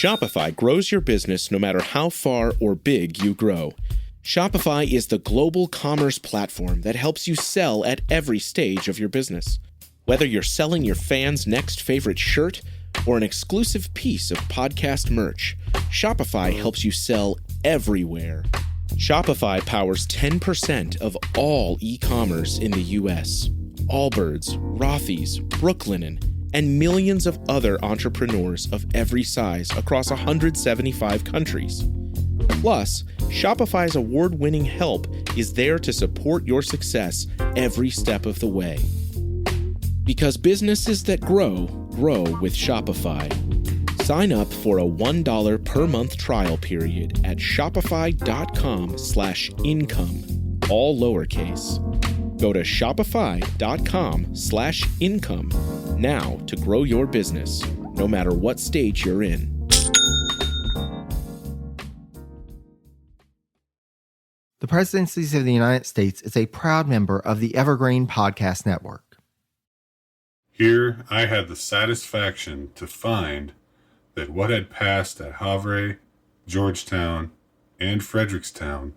Shopify grows your business no matter how far or big you grow. Shopify is the global commerce platform that helps you sell at every stage of your business. Whether you're selling your fans' next favorite shirt or an exclusive piece of podcast merch, Shopify helps you sell everywhere. Shopify powers 10% of all e-commerce in the U.S. Allbirds, Rothy's, Brooklinen, and millions of other entrepreneurs of every size across 175 countries. Plus, Shopify's award-winning help is there to support your success every step of the way. Because businesses that grow, grow with Shopify. Sign up for a $1 per month trial period at shopify.com/income, all lowercase. Go to shopify.com/income now to grow your business, no matter what stage you're in. The Presidencies of the United States is a proud member of the Evergreen Podcast Network. Here I had the satisfaction to find that what had passed at Havre, Georgetown, and Frederickstown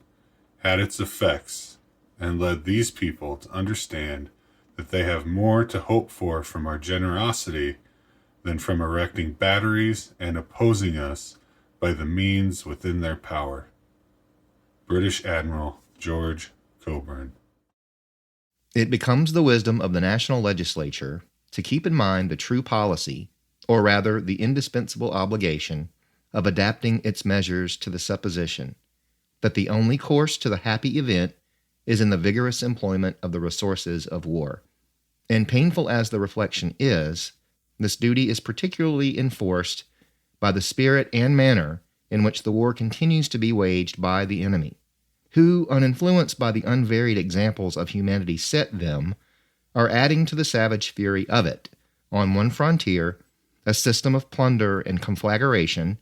had its effects and led these people to understand that they have more to hope for from our generosity than from erecting batteries and opposing us by the means within their power. British Admiral George Cockburn. It becomes the wisdom of the national legislature to keep in mind the true policy, or rather the indispensable obligation, of adapting its measures to the supposition that the only course to the happy event is in the vigorous employment of the resources of war. And painful as the reflection is, this duty is particularly enforced by the spirit and manner in which the war continues to be waged by the enemy, who, uninfluenced by the unvaried examples of humanity set them, are adding to the savage fury of it, on one frontier, a system of plunder and conflagration,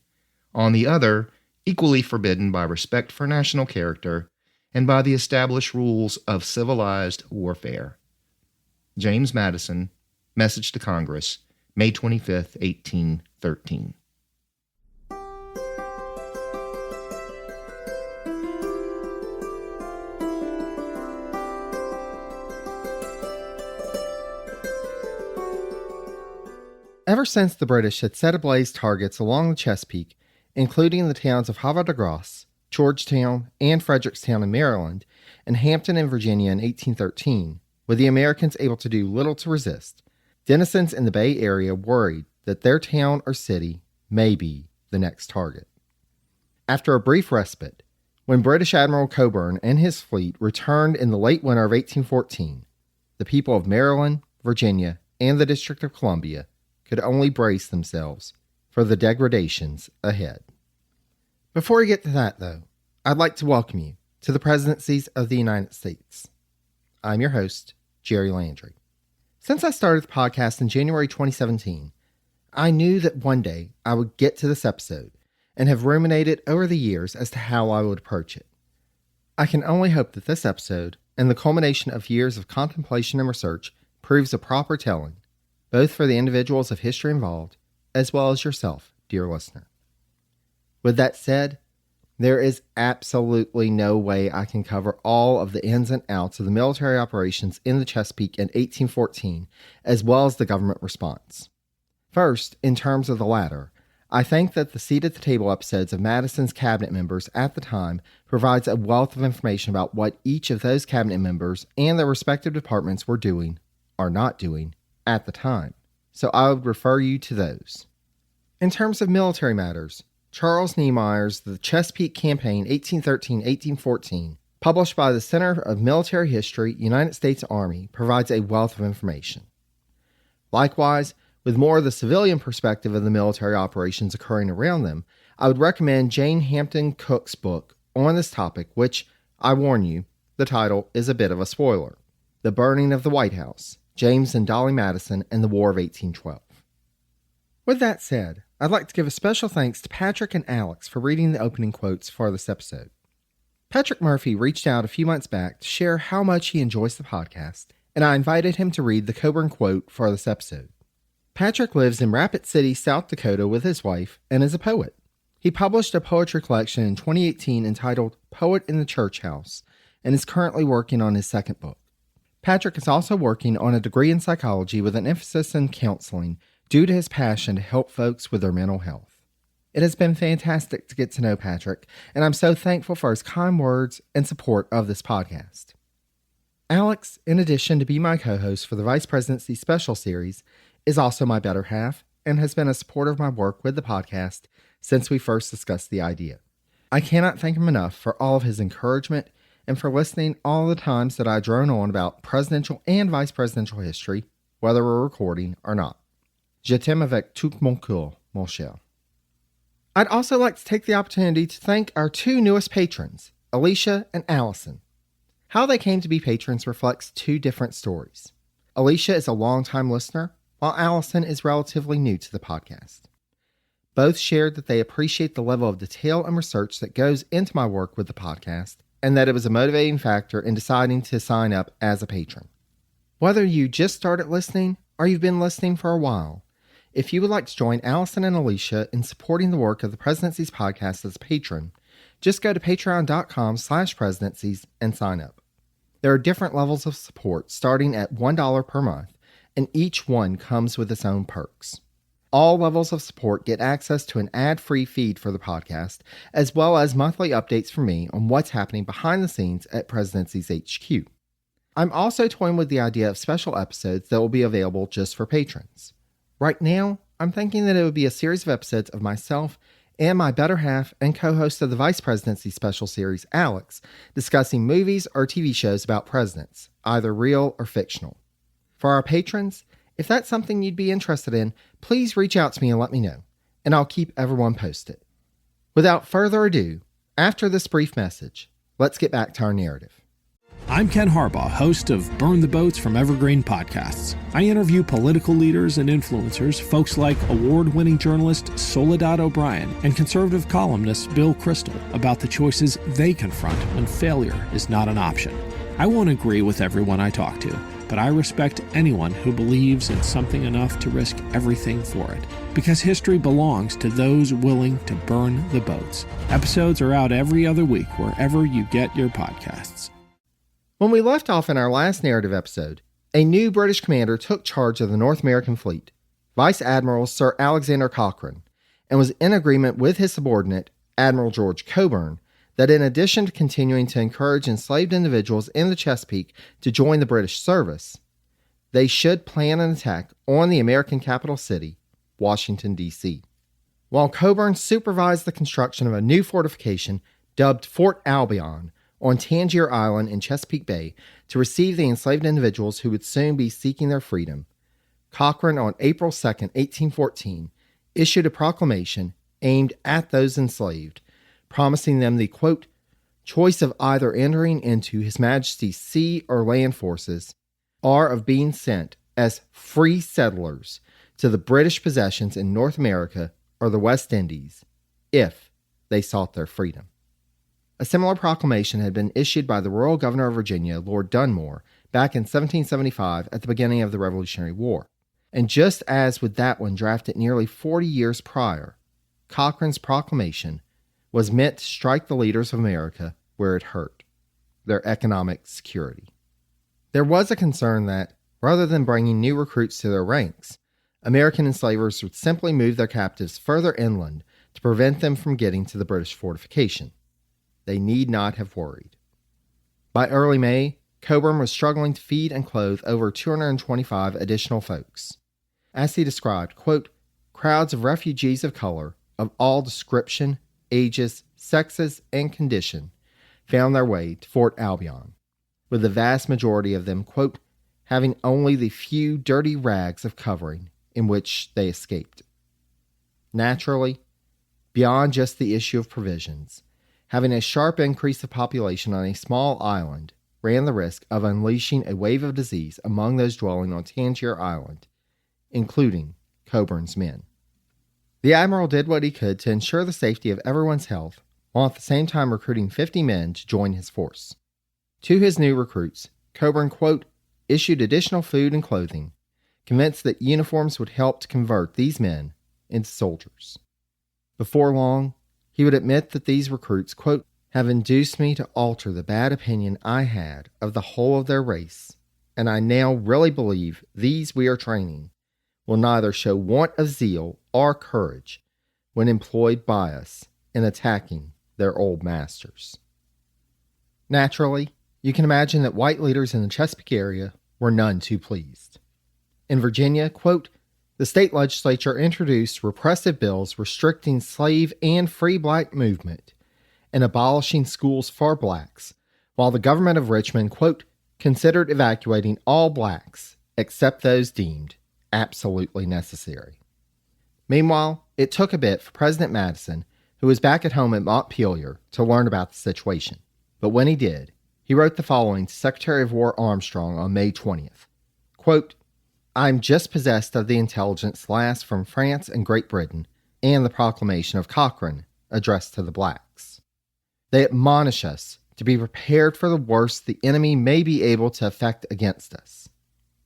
on the other, equally forbidden by respect for national character and by the established rules of civilized warfare. James Madison, Message to Congress, May 25, 1813. Ever since the British had set ablaze targets along the Chesapeake, including the towns of Havre de Grace, Georgetown, and Frederickstown in Maryland, and Hampton in Virginia in 1813, with the Americans able to do little to resist, denizens in the Bay Area worried that their town or city may be the next target. After a brief respite, when British Admiral Cockburn and his fleet returned in the late winter of 1814, the people of Maryland, Virginia, and the District of Columbia could only brace themselves for the degradations ahead. Before we get to that, though, I'd like to welcome you to the Presidencies of the United States. I'm your host, Jerry Landry. Since I started the podcast in January 2017, I knew that one day I would get to this episode and have ruminated over the years as to how I would approach it. I can only hope that this episode and the culmination of years of contemplation and research proves a proper telling, both for the individuals of history involved, as well as yourself, dear listener. With that said, there is absolutely no way I can cover all of the ins and outs of the military operations in the Chesapeake in 1814, as well as the government response. First, in terms of the latter, I think that the Seat at the Table episodes of Madison's cabinet members at the time provides a wealth of information about what each of those cabinet members and their respective departments were doing, or not doing, at the time, so I would refer you to those. In terms of military matters, Charles Niemeyer's The Chesapeake Campaign 1813-1814, published by the Center of Military History, United States Army, provides a wealth of information. Likewise, with more of the civilian perspective of the military operations occurring around them, I would recommend Jane Hampton Cook's book on this topic, which, I warn you, the title is a bit of a spoiler. The Burning of the White House, James and Dolly Madison and the War of 1812. With that said, I'd like to give a special thanks to Patrick and Alex for reading the opening quotes for this episode. Patrick Murphy reached out a few months back to share how much he enjoys the podcast, and I invited him to read the Cockburn quote for this episode. Patrick lives in Rapid City, South Dakota with his wife and is a poet. He published a poetry collection in 2018 entitled Poet in the Church House and is currently working on his second book. Patrick is also working on a degree in psychology with an emphasis in counseling due to his passion to help folks with their mental health. It has been fantastic to get to know Patrick, and I'm so thankful for his kind words and support of this podcast. Alex, in addition to being my co-host for the Vice Presidency Special Series, is also my better half and has been a supporter of my work with the podcast since we first discussed the idea. I cannot thank him enough for all of his encouragement and for listening all the times that I drone on about presidential and vice presidential history, whether we're recording or not. Je t'aime avec tout mon cœur, mon cher. I'd also like to take the opportunity to thank our two newest patrons, Alicia and Allison. How they came to be patrons reflects two different stories. Alicia is a longtime listener, while Allison is relatively new to the podcast. Both shared that they appreciate the level of detail and research that goes into my work with the podcast, and that it was a motivating factor in deciding to sign up as a patron. Whether you just started listening or you've been listening for a while, if you would like to join Allison and Alicia in supporting the work of the Presidencies podcast as a patron, just go to patreon.com/presidencies and sign up. There are different levels of support starting at $1 per month, and each one comes with its own perks. All levels of support get access to an ad-free feed for the podcast, as well as monthly updates from me on what's happening behind the scenes at Presidencies HQ. I'm also toying with the idea of special episodes that will be available just for patrons. Right now, I'm thinking that it would be a series of episodes of myself and my better half and co-host of the Vice Presidency Special Series, Alex, discussing movies or TV shows about presidents, either real or fictional. For our patrons, if that's something you'd be interested in, please reach out to me and let me know, and I'll keep everyone posted. Without further ado, after this brief message, let's get back to our narrative. I'm Ken Harbaugh, host of Burn the Boats from Evergreen Podcasts. I interview political leaders and influencers, folks like award-winning journalist Soledad O'Brien and conservative columnist Bill Kristol, about the choices they confront when failure is not an option. I won't agree with everyone I talk to, but I respect anyone who believes in something enough to risk everything for it. Because history belongs to those willing to burn the boats. Episodes are out every other week wherever you get your podcasts. When we left off in our last narrative episode, a new British commander took charge of the North American fleet, Vice Admiral Sir Alexander Cochrane, and was in agreement with his subordinate, Admiral George Cockburn, that in addition to continuing to encourage enslaved individuals in the Chesapeake to join the British service, they should plan an attack on the American capital city, Washington, D.C. While Cockburn supervised the construction of a new fortification dubbed Fort Albion on Tangier Island in Chesapeake Bay to receive the enslaved individuals who would soon be seeking their freedom, Cochrane on April 2, 1814, issued a proclamation aimed at those enslaved, promising them the, quote, choice of either entering into His Majesty's sea or land forces, or of being sent as free settlers to the British possessions in North America or the West Indies, if they sought their freedom. A similar proclamation had been issued by the Royal Governor of Virginia, Lord Dunmore, back in 1775 at the beginning of the Revolutionary War. And just as with that one drafted nearly 40 years prior, Cochrane's proclamation was meant to strike the leaders of America where it hurt, their economic security. There was a concern that, rather than bringing new recruits to their ranks, American enslavers would simply move their captives further inland to prevent them from getting to the British fortification. They need not have worried. By early May, Cockburn was struggling to feed and clothe over 225 additional folks. As he described, quote, crowds of refugees of color of all description, ages, sexes, and condition found their way to Fort Albion, with the vast majority of them, quote, having only the few dirty rags of covering in which they escaped. Naturally, beyond just the issue of provisions, having a sharp increase of population on a small island ran the risk of unleashing a wave of disease among those dwelling on Tangier Island, including Cockburn's men. The Admiral did what he could to ensure the safety of everyone's health, while at the same time recruiting 50 men to join his force. To his new recruits, Cockburn, quote, issued additional food and clothing, convinced that uniforms would help to convert these men into soldiers. Before long, he would admit that these recruits, quote, have induced me to alter the bad opinion I had of the whole of their race, and I now really believe these we are training will neither show want of zeal or courage when employed by us in attacking their old masters. Naturally, you can imagine that white leaders in the Chesapeake area were none too pleased. In Virginia, quote, the state legislature introduced repressive bills restricting slave and free black movement and abolishing schools for blacks, while the government of Richmond, quote, considered evacuating all blacks except those deemed absolutely necessary. Meanwhile, it took a bit for President Madison, who was back at home at Montpelier, to learn about the situation. But when he did, he wrote the following to Secretary of War Armstrong on May 20th. Quote, I am just possessed of the intelligence last from France and Great Britain and the proclamation of Cochrane addressed to the blacks. They admonish us to be prepared for the worst the enemy may be able to effect against us.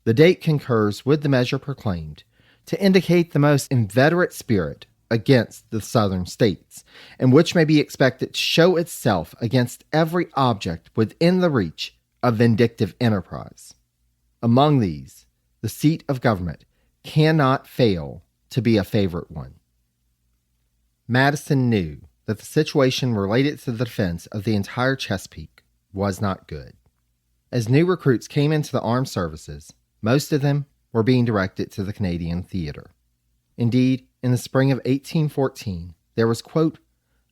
The date concurs with the measure proclaimed to indicate the most inveterate spirit against the southern states, and which may be expected to show itself against every object within the reach of vindictive enterprise. Among these, the seat of government cannot fail to be a favorite one. Madison knew that the situation related to the defense of the entire Chesapeake was not good. As new recruits came into the armed services, most of them were being directed to the Canadian theater. Indeed, in the spring of 1814, there was, quote,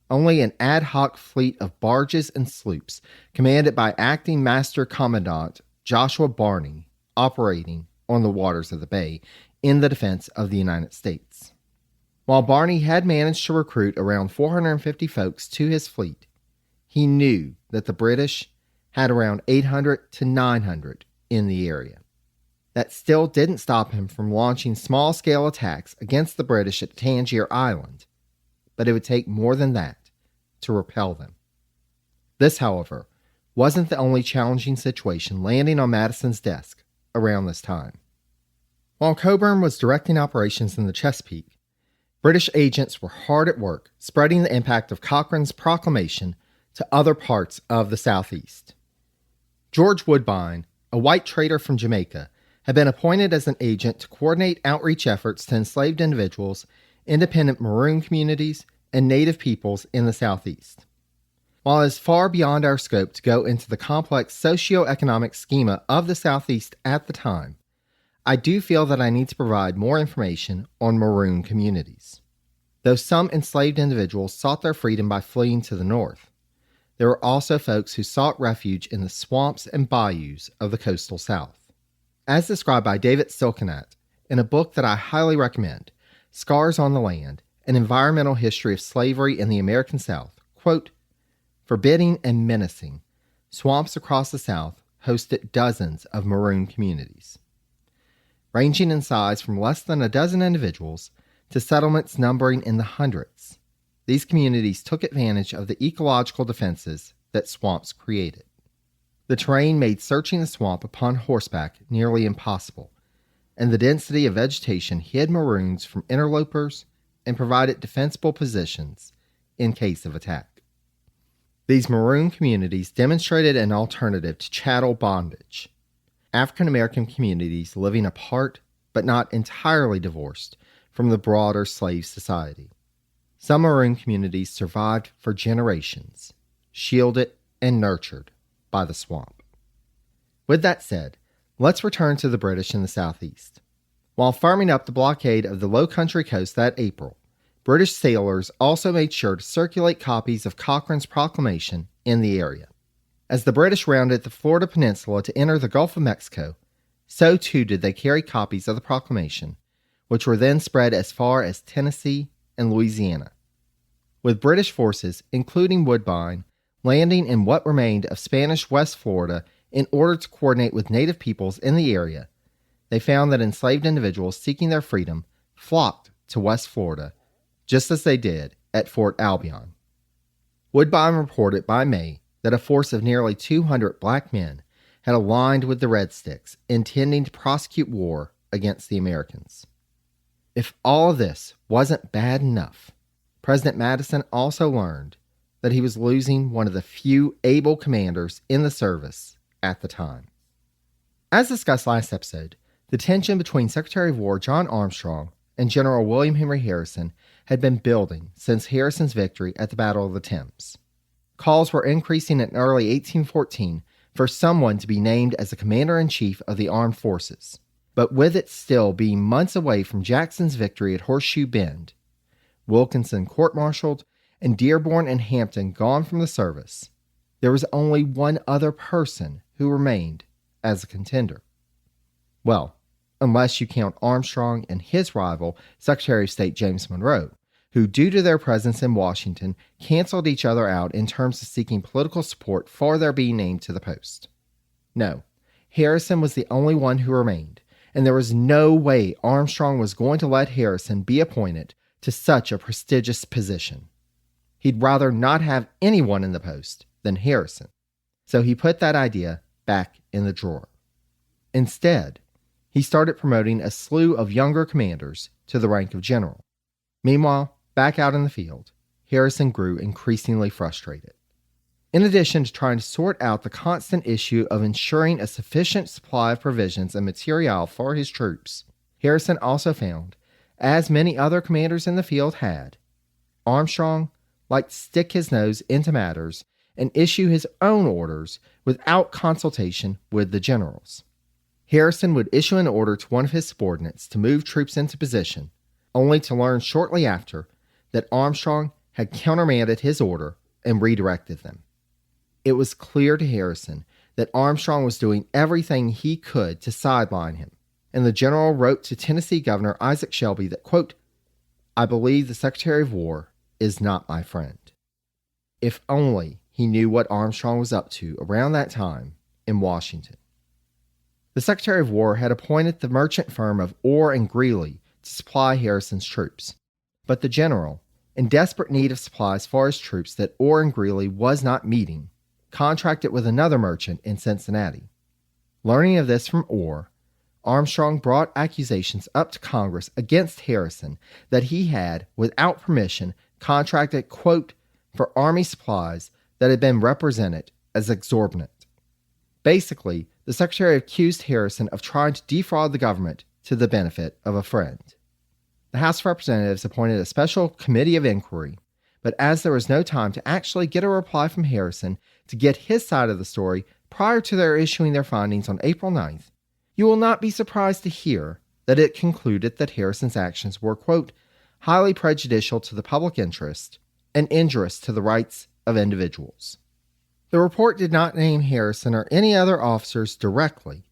only an ad hoc fleet of barges and sloops commanded by acting Master Commandant Joshua Barney operating on the waters of the bay in the defense of the United States. While Barney had managed to recruit around 450 folks to his fleet, he knew that the British had around 800 to 900 in the area. That still didn't stop him from launching small-scale attacks against the British at Tangier Island, but it would take more than that to repel them. This, however, wasn't the only challenging situation landing on Madison's desk around this time. While Cockburn was directing operations in the Chesapeake, British agents were hard at work spreading the impact of Cochrane's proclamation to other parts of the Southeast. George Woodbine, a white trader from Jamaica, had been appointed as an agent to coordinate outreach efforts to enslaved individuals, independent maroon communities, and native peoples in the Southeast. While it is far beyond our scope to go into the complex socio-economic schema of the Southeast at the time, I do feel that I need to provide more information on maroon communities. Though some enslaved individuals sought their freedom by fleeing to the north, there were also folks who sought refuge in the swamps and bayous of the coastal South. As described by David Silkenat in a book that I highly recommend, Scars on the Land, An Environmental History of Slavery in the American South, quote, forbidding and menacing, swamps across the South hosted dozens of maroon communities. Ranging in size from less than a dozen individuals to settlements numbering in the hundreds, these communities took advantage of the ecological defenses that swamps created. The terrain made searching the swamp upon horseback nearly impossible, and the density of vegetation hid maroons from interlopers and provided defensible positions in case of attack. These maroon communities demonstrated an alternative to chattel bondage. African American communities living apart but not entirely divorced from the broader slave society. Some maroon communities survived for generations, shielded and nurtured by the swamp. With that said, let's return to the British in the Southeast. While firming up the blockade of the Low Country coast that April, British sailors also made sure to circulate copies of Cochrane's proclamation in the area. As the British rounded the Florida Peninsula to enter the Gulf of Mexico, so too did they carry copies of the proclamation, which were then spread as far as Tennessee and Louisiana. With British forces, including Woodbine, landing in what remained of Spanish West Florida in order to coordinate with native peoples in the area, they found that enslaved individuals seeking their freedom flocked to West Florida, just as they did at Fort Albion. Woodbine reported by May that a force of nearly 200 black men had aligned with the Red Sticks, intending to prosecute war against the Americans. If all of this wasn't bad enough, President Madison also learned that he was losing one of the few able commanders in the service at the time. As discussed last episode, the tension between Secretary of War John Armstrong and General William Henry Harrison had been building since Harrison's victory at the Battle of the Thames. Calls were increasing in early 1814 for someone to be named as the Commander-in-Chief of the Armed Forces, but with it still being months away from Jackson's victory at Horseshoe Bend, Wilkinson court-martialed, and Dearborn and Hampton gone from the service, there was only one other person who remained as a contender. Well, unless you count Armstrong and his rival, Secretary of State James Monroe, who, due to their presence in Washington, canceled each other out in terms of seeking political support for their being named to the post. No, Harrison was the only one who remained, and there was no way Armstrong was going to let Harrison be appointed to such a prestigious position. He'd rather not have anyone in the post than Harrison, so he put that idea back in the drawer. Instead, he started promoting a slew of younger commanders to the rank of general. Meanwhile, back out in the field, Harrison grew increasingly frustrated. In addition to trying to sort out the constant issue of ensuring a sufficient supply of provisions and material for his troops, Harrison also found, as many other commanders in the field had, Armstrong liked to stick his nose into matters and issue his own orders without consultation with the generals. Harrison would issue an order to one of his subordinates to move troops into position, only to learn shortly after that Armstrong had countermanded his order and redirected them. It was clear to Harrison that Armstrong was doing everything he could to sideline him, and the general wrote to Tennessee Governor Isaac Shelby that, quote, "I believe the Secretary of War is not my friend." If only he knew what Armstrong was up to around that time in Washington. The Secretary of War had appointed the merchant firm of Orr and Greeley to supply Harrison's troops, but the general, in desperate need of supplies for his troops that Orr and Greeley was not meeting, contracted with another merchant in Cincinnati. Learning of this from Orr, Armstrong brought accusations up to Congress against Harrison that he had, without permission, contracted, quote, for army supplies that had been represented as exorbitant. Basically, the Secretary accused Harrison of trying to defraud the government to the benefit of a friend. The House of Representatives appointed a special committee of inquiry, but as there was no time to actually get a reply from Harrison to get his side of the story prior to their issuing their findings on April 9th, you will not be surprised to hear that it concluded that Harrison's actions were, quote, highly prejudicial to the public interest and injurious to the rights of individuals. The report did not name Harrison or any other officers directly,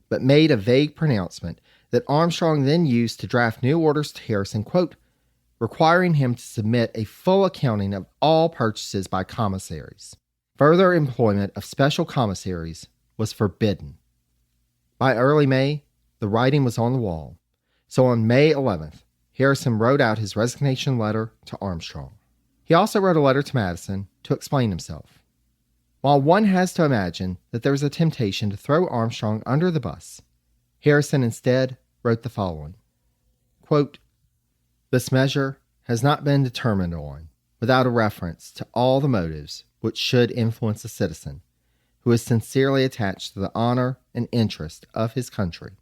but made a vague pronouncement that Armstrong then used to draft new orders to Harrison, quote, requiring him to submit a full accounting of all purchases by commissaries. Further employment of special commissaries was forbidden. By early May, the writing was on the wall, so on May 11th, Harrison wrote out his resignation letter to Armstrong. He also wrote a letter to Madison to explain himself. While one has to imagine that there was a temptation to throw Armstrong under the bus, Harrison instead wrote the following, quote, this measure has not been determined on without a reference to all the motives which should influence a citizen who is sincerely attached to the honor and interest of his country,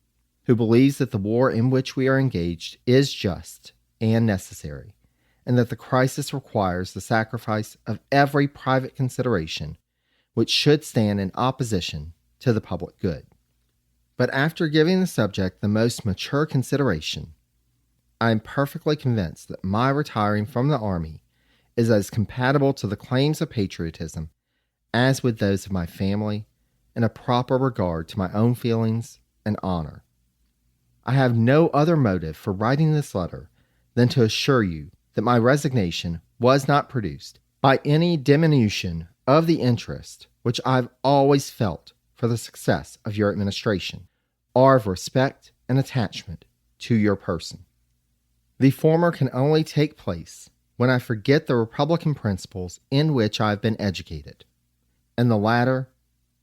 who believes that the war in which we are engaged is just and necessary, and that the crisis requires the sacrifice of every private consideration which should stand in opposition to the public good. But after giving the subject the most mature consideration, I am perfectly convinced that my retiring from the Army is as compatible to the claims of patriotism as with those of my family and a proper regard to my own feelings and honor. I have no other motive for writing this letter than to assure you that my resignation was not produced by any diminution of the interest which I've always felt for the success of your administration, or of respect and attachment to your person. The former can only take place when I forget the Republican principles in which I have been educated, and the latter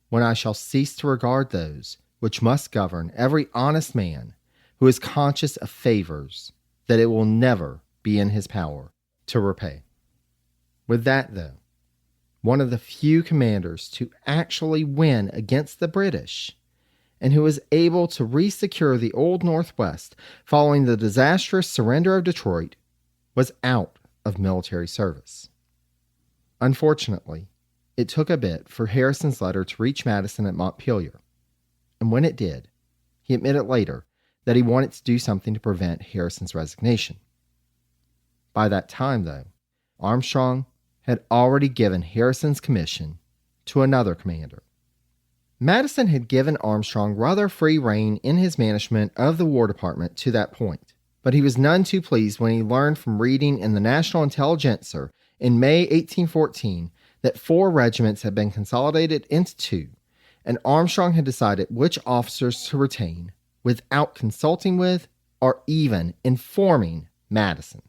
when I shall cease to regard those which must govern every honest man who is conscious of favors that it will never be in his power to repay. With that, though, one of the few commanders to actually win against the British and who was able to re-secure the Old Northwest following the disastrous surrender of Detroit, was out of military service. Unfortunately, it took a bit for Harrison's letter to reach Madison at Montpelier, and when it did, he admitted later that he wanted to do something to prevent Harrison's resignation. By that time, though, Armstrong had already given Harrison's commission to another commander. Madison had given Armstrong rather free rein in his management of the War Department to that point, but he was none too pleased when he learned from reading in the National Intelligencer in May 1814 that 4 regiments had been consolidated into 2, and Armstrong had decided which officers to retain without consulting with or even informing Madison.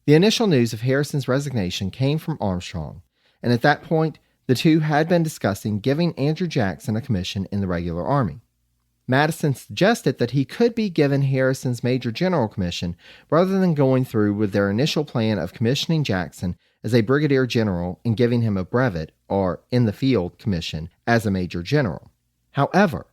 The initial news of Harrison's resignation came from Armstrong, and at that point, the two had been discussing giving Andrew Jackson a commission in the regular army. Madison suggested that he could be given Harrison's Major General commission rather than going through with their initial plan of commissioning Jackson as a brigadier general and giving him a brevet or in-the-field commission as a major general. However,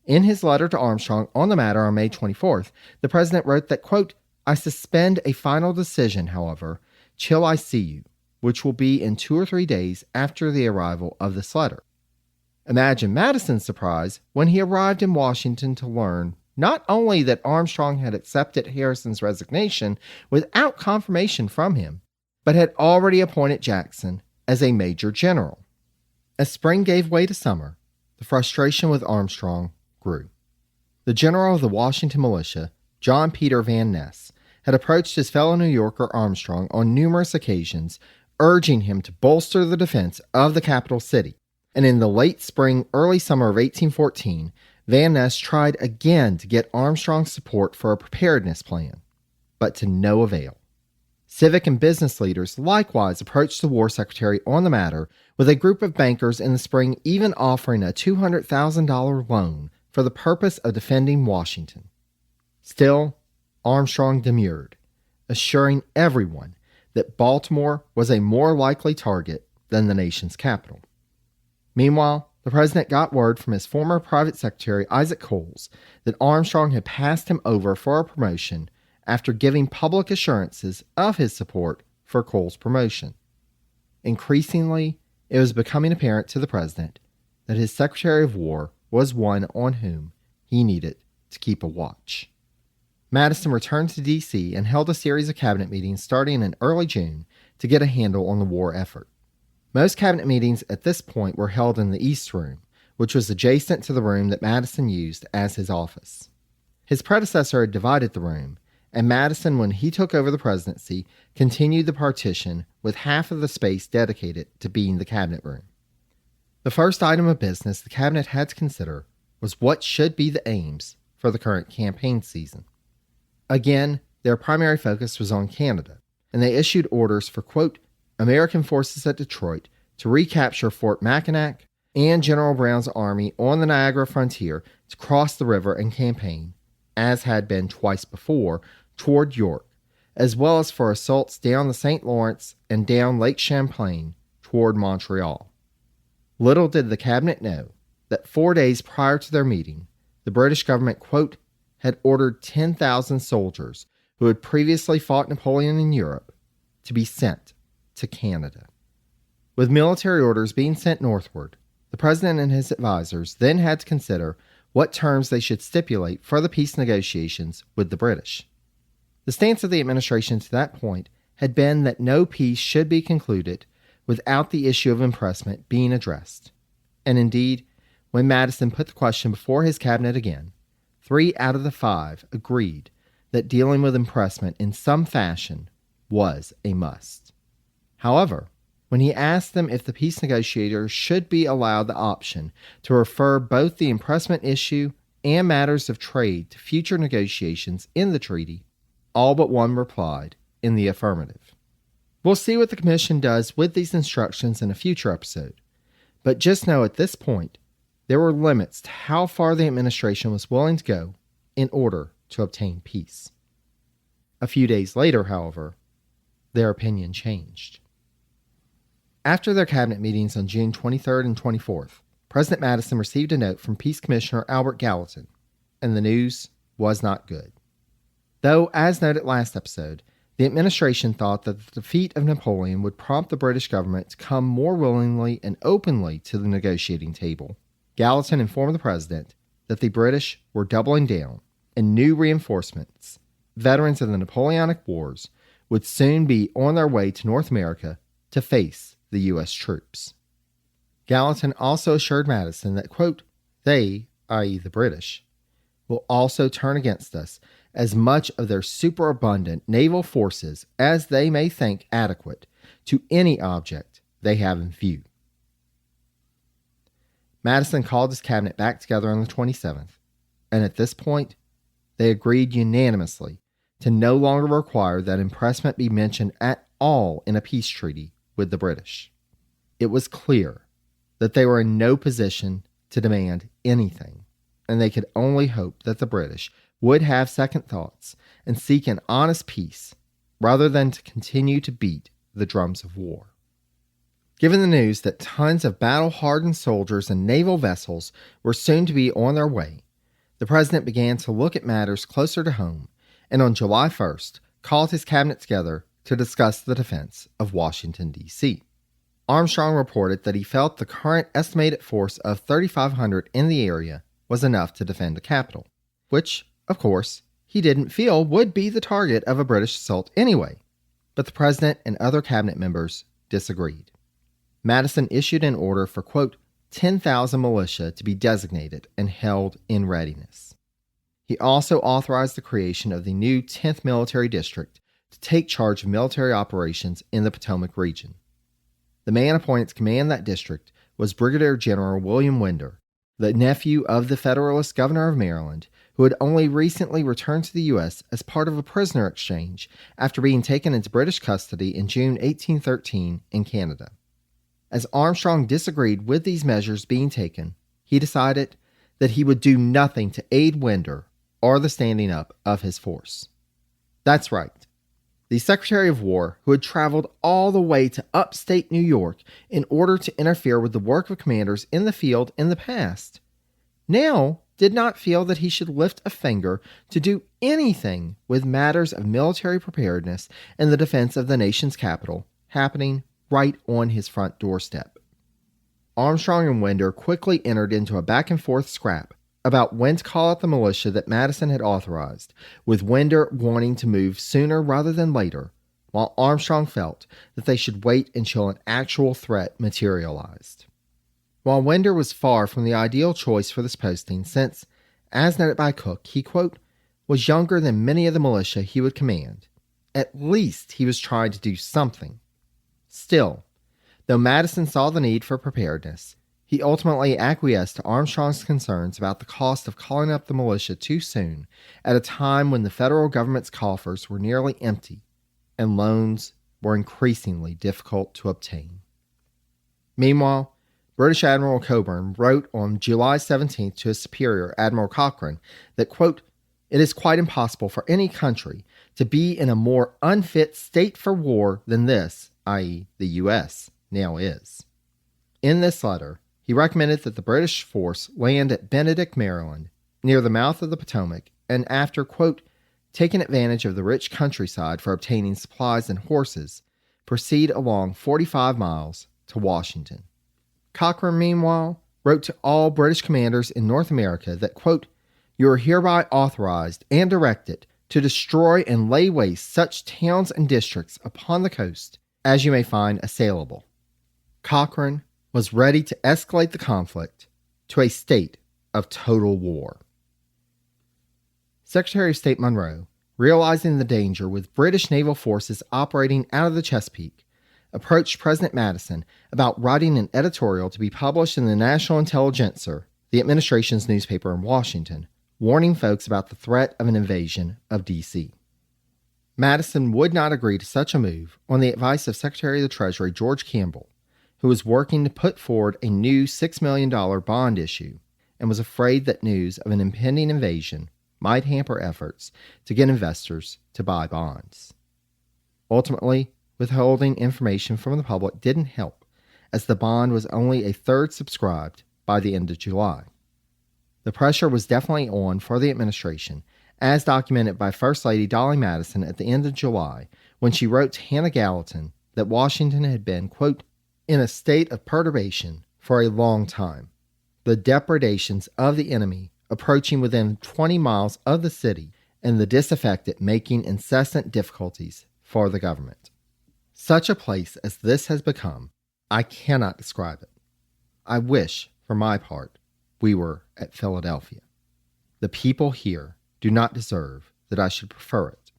in his letter to Armstrong on the matter on May 24th, the president wrote that, quote, "I suspend a final decision, however, till I see you, which will be in 2 or 3 days after the arrival of this letter." Imagine Madison's surprise when he arrived in Washington to learn not only that Armstrong had accepted Harrison's resignation without confirmation from him, but had already appointed Jackson as a major general. As spring gave way to summer, the frustration with Armstrong grew. The general of the Washington militia, John Peter Van Ness, had approached his fellow New Yorker Armstrong on numerous occasions, urging him to bolster the defense of the capital city. And in the late spring, early summer of 1814, Van Ness tried again to get Armstrong's support for a preparedness plan, but to no avail. Civic and business leaders likewise approached the War Secretary on the matter, with a group of bankers in the spring even offering a $200,000 loan for the purpose of defending Washington. Still, Armstrong demurred, assuring everyone that Baltimore was a more likely target than the nation's capital. Meanwhile, the president got word from his former private secretary, Isaac Coles, that Armstrong had passed him over for a promotion after giving public assurances of his support for Coles' promotion. Increasingly, it was becoming apparent to the president that his Secretary of War was one on whom he needed to keep a watch. Madison returned to D.C. and held a series of cabinet meetings starting in early June to get a handle on the war effort. Most cabinet meetings at this point were held in the East Room, which was adjacent to the room that Madison used as his office. His predecessor had divided the room, and Madison, when he took over the presidency, continued the partition with half of the space dedicated to being the cabinet room. The first item of business the cabinet had to consider was what should be the aims for the current campaign season. Again, their primary focus was on Canada, and they issued orders for, quote, American forces at Detroit to recapture Fort Mackinac and General Brown's army on the Niagara frontier to cross the river and campaign, as had been twice before, toward York, as well as for assaults down the St. Lawrence and down Lake Champlain toward Montreal. Little did the cabinet know that 4 days prior to their meeting, the British government, quote, had ordered 10,000 soldiers who had previously fought Napoleon in Europe to be sent to Canada. With military orders being sent northward, the president and his advisors then had to consider what terms they should stipulate for the peace negotiations with the British. The stance of the administration to that point had been that no peace should be concluded without the issue of impressment being addressed. And indeed, when Madison put the question before his cabinet again, 3 out of the 5 agreed that dealing with impressment in some fashion was a must. However, when he asked them if the peace negotiators should be allowed the option to refer both the impressment issue and matters of trade to future negotiations in the treaty, all but one replied in the affirmative. We'll see what the commission does with these instructions in a future episode, but just know at this point, there were limits to how far the administration was willing to go in order to obtain peace. A few days later, however, their opinion changed. After their cabinet meetings on June 23rd and 24th, President Madison received a note from Peace Commissioner Albert Gallatin, and the news was not good. Though, as noted last episode, the administration thought that the defeat of Napoleon would prompt the British government to come more willingly and openly to the negotiating table, Gallatin informed the president that the British were doubling down, and new reinforcements, veterans of the Napoleonic Wars, would soon be on their way to North America to face the U.S. troops. Gallatin also assured Madison that, quote, they, i.e. the British, will also turn against us as much of their superabundant naval forces as they may think adequate to any object they have in view. Madison called his cabinet back together on the 27th, and at this point, they agreed unanimously to no longer require that impressment be mentioned at all in a peace treaty with the British. It was clear that they were in no position to demand anything, and they could only hope that the British would have second thoughts and seek an honest peace rather than to continue to beat the drums of war. Given the news that tons of battle-hardened soldiers and naval vessels were soon to be on their way, the president began to look at matters closer to home, and on July 1st called his cabinet together to discuss the defense of Washington, D.C. Armstrong reported that he felt the current estimated force of 3,500 in the area was enough to defend the capital, which, of course, he didn't feel would be the target of a British assault anyway, but the president and other cabinet members disagreed. Madison issued an order for, quote, 10,000 militia to be designated and held in readiness. He also authorized the creation of the new 10th Military District to take charge of military operations in the Potomac region. The man appointed to command that district was Brigadier General William Winder, the nephew of the Federalist Governor of Maryland, who had only recently returned to the U.S. as part of a prisoner exchange after being taken into British custody in June 1813 in Canada. As Armstrong disagreed with these measures being taken, he decided that he would do nothing to aid Winder or the standing up of his force. That's right. The Secretary of War, who had traveled all the way to upstate New York in order to interfere with the work of commanders in the field in the past, now did not feel that he should lift a finger to do anything with matters of military preparedness and the defense of the nation's capital happening right on his front doorstep. Armstrong and Winder quickly entered into a back-and-forth scrap about when to call out the militia that Madison had authorized, with Winder wanting to move sooner rather than later, while Armstrong felt that they should wait until an actual threat materialized. While Winder was far from the ideal choice for this posting since, as noted by Cook, he, quote, was younger than many of the militia he would command, at least he was trying to do something. Still, though Madison saw the need for preparedness, he ultimately acquiesced to Armstrong's concerns about the cost of calling up the militia too soon at a time when the federal government's coffers were nearly empty and loans were increasingly difficult to obtain. Meanwhile, British Admiral Cockburn wrote on July 17th to his superior, Admiral Cochrane, that, quote, it is quite impossible for any country to be in a more unfit state for war than this, i.e. the U.S., now is. In this letter, he recommended that the British force land at Benedict, Maryland, near the mouth of the Potomac, and after, quote, taking advantage of the rich countryside for obtaining supplies and horses, proceed along 45 miles to Washington. Cochrane, meanwhile, wrote to all British commanders in North America that, quote, you are hereby authorized and directed to destroy and lay waste such towns and districts upon the coast as you may find assailable. Cochrane was ready to escalate the conflict to a state of total war. Secretary of State Monroe, realizing the danger with British naval forces operating out of the Chesapeake, approached President Madison about writing an editorial to be published in the National Intelligencer, the administration's newspaper in Washington, warning folks about the threat of an invasion of D.C. Madison would not agree to such a move on the advice of Secretary of the Treasury George Campbell, who was working to put forward a new $6 million bond issue and was afraid that news of an impending invasion might hamper efforts to get investors to buy bonds. Ultimately, withholding information from the public didn't help, as the bond was only a third subscribed by the end of July. The pressure was definitely on for the administration, as documented by First Lady Dolly Madison at the end of July, when she wrote to Hannah Gallatin that Washington had been, quote, in a state of perturbation for a long time. The depredations of the enemy approaching within 20 miles of the city and the disaffected making incessant difficulties for the government. Such a place as this has become, I cannot describe it. I wish, for my part, we were at Philadelphia. The people here do not deserve that I should prefer it.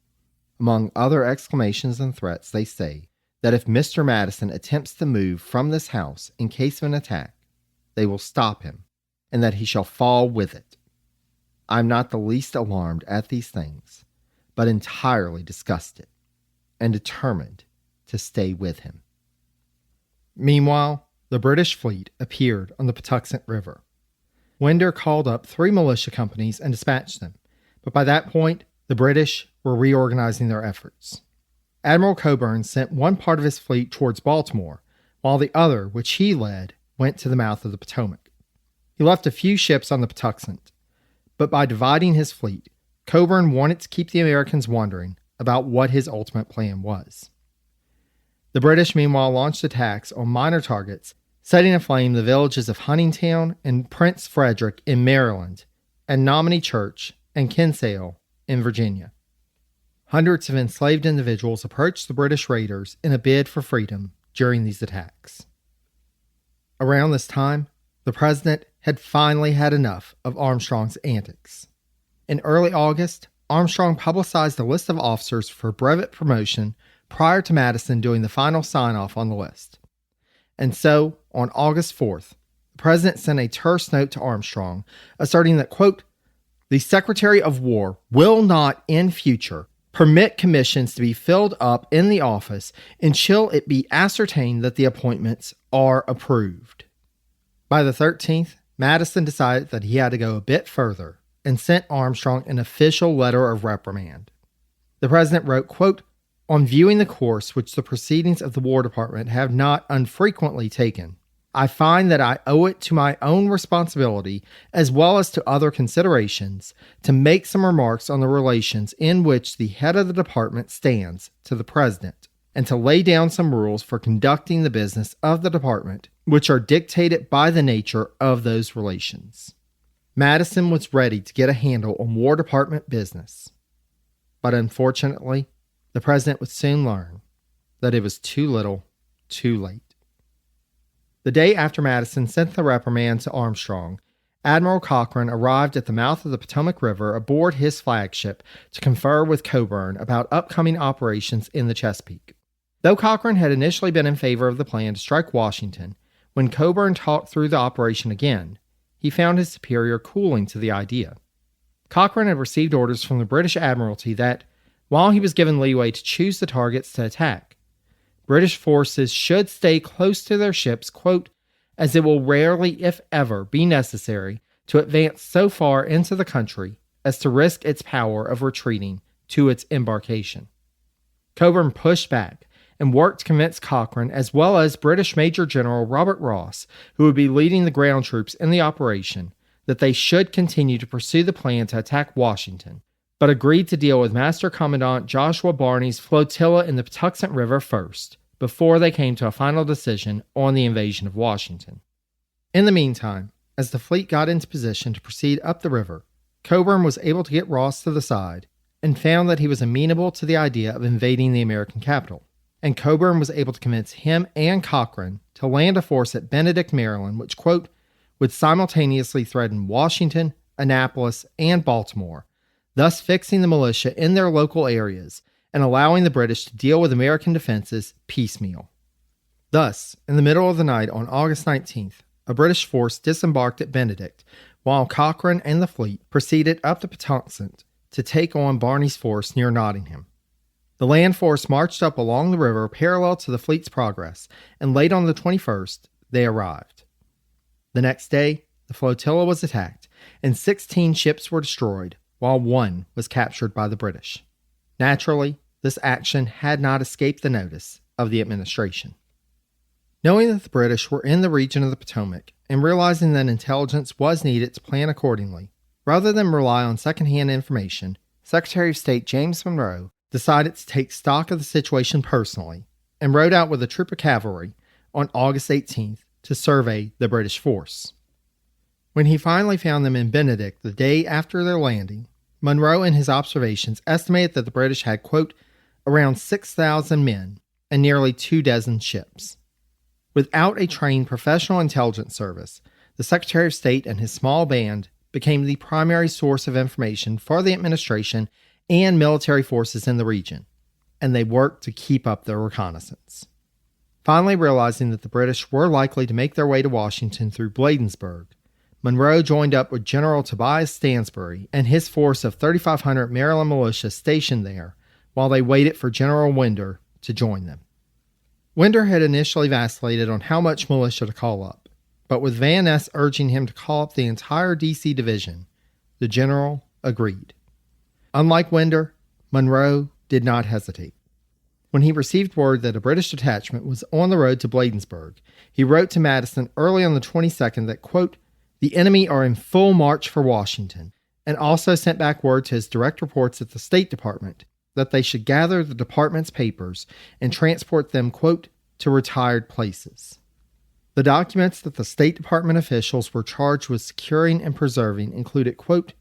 Among other exclamations and threats, they say that if Mr. Madison attempts to move from this house in case of an attack, they will stop him, and that he shall fall with it. I am not the least alarmed at these things, but entirely disgusted, and determined to stay with him. Meanwhile, the British fleet appeared on the Patuxent River. Winder called up 3 militia companies and dispatched them, but by that point, the British were reorganizing their efforts. Admiral Cockburn sent one part of his fleet towards Baltimore, while the other, which he led, went to the mouth of the Potomac. He left a few ships on the Patuxent, but by dividing his fleet, Cockburn wanted to keep the Americans wondering about what his ultimate plan was. The British meanwhile launched attacks on minor targets, setting aflame the villages of Huntingtown and Prince Frederick in Maryland, and Nominee Church and Kinsale in Virginia. Hundreds of enslaved individuals approached the British raiders in a bid for freedom during these attacks. Around this time, the president had finally had enough of Armstrong's antics. In early August, Armstrong publicized a list of officers for brevet promotion prior to Madison doing the final sign-off on the list. And so, on August 4th, the president sent a terse note to Armstrong asserting that, quote, the Secretary of War will not in future permit commissions to be filled up in the office until it be ascertained that the appointments are approved. By the 13th, Madison decided that he had to go a bit further and sent Armstrong an official letter of reprimand. The president wrote, quote, on viewing the course which the proceedings of the War Department have not unfrequently taken, I find that I owe it to my own responsibility, as well as to other considerations, to make some remarks on the relations in which the head of the department stands to the president, and to lay down some rules for conducting the business of the department, which are dictated by the nature of those relations. Madison was ready to get a handle on War Department business, but unfortunately, the president would soon learn that it was too little, too late. The day after Madison sent the reprimand to Armstrong, Admiral Cochrane arrived at the mouth of the Potomac River aboard his flagship to confer with Cockburn about upcoming operations in the Chesapeake. Though Cochrane had initially been in favor of the plan to strike Washington, when Cockburn talked through the operation again, he found his superior cooling to the idea. Cochrane had received orders from the British Admiralty that, while he was given leeway to choose the targets to attack, British forces should stay close to their ships, quote, as it will rarely, if ever, be necessary to advance so far into the country as to risk its power of retreating to its embarkation. Cockburn pushed back and worked to convince Cochrane, as well as British Major General Robert Ross, who would be leading the ground troops in the operation, that they should continue to pursue the plan to attack Washington, but agreed to deal with Master Commandant Joshua Barney's flotilla in the Patuxent River first, before they came to a final decision on the invasion of Washington. In the meantime, as the fleet got into position to proceed up the river, Cockburn was able to get Ross to the side and found that he was amenable to the idea of invading the American capital, and Cockburn was able to convince him and Cochrane to land a force at Benedict, Maryland, which, quote, would simultaneously threaten Washington, Annapolis, and Baltimore, thus fixing the militia in their local areas and allowing the British to deal with American defenses piecemeal. Thus, in the middle of the night on August 19th, a British force disembarked at Benedict, while Cochrane and the fleet proceeded up the Patuxent to take on Barney's force near Nottingham. The land force marched up along the river parallel to the fleet's progress, and late on the 21st, they arrived. The next day, the flotilla was attacked, and 16 ships were destroyed, while one was captured by the British. Naturally, this action had not escaped the notice of the administration. Knowing that the British were in the region of the Potomac and realizing that intelligence was needed to plan accordingly, rather than rely on secondhand information, Secretary of State James Monroe decided to take stock of the situation personally and rode out with a troop of cavalry on August 18th to survey the British force. When he finally found them in Benedict the day after their landing, Monroe in his observations estimated that the British had, quote, around 6,000 men and nearly 24 ships. Without a trained professional intelligence service, the Secretary of State and his small band became the primary source of information for the administration and military forces in the region, and they worked to keep up their reconnaissance. Finally realizing that the British were likely to make their way to Washington through Bladensburg, Monroe joined up with General Tobias Stansbury and his force of 3,500 Maryland militia stationed there while they waited for General Winder to join them. Winder had initially vacillated on how much militia to call up, but with Van Ness urging him to call up the entire D.C. division, the general agreed. Unlike Winder, Monroe did not hesitate. When he received word that a British detachment was on the road to Bladensburg, he wrote to Madison early on the 22nd that, quote, the enemy are in full march for Washington, and also sent back word to his direct reports at the State Department that they should gather the department's papers and transport them, quote, to retired places. The documents that the State Department officials were charged with securing and preserving included, quote,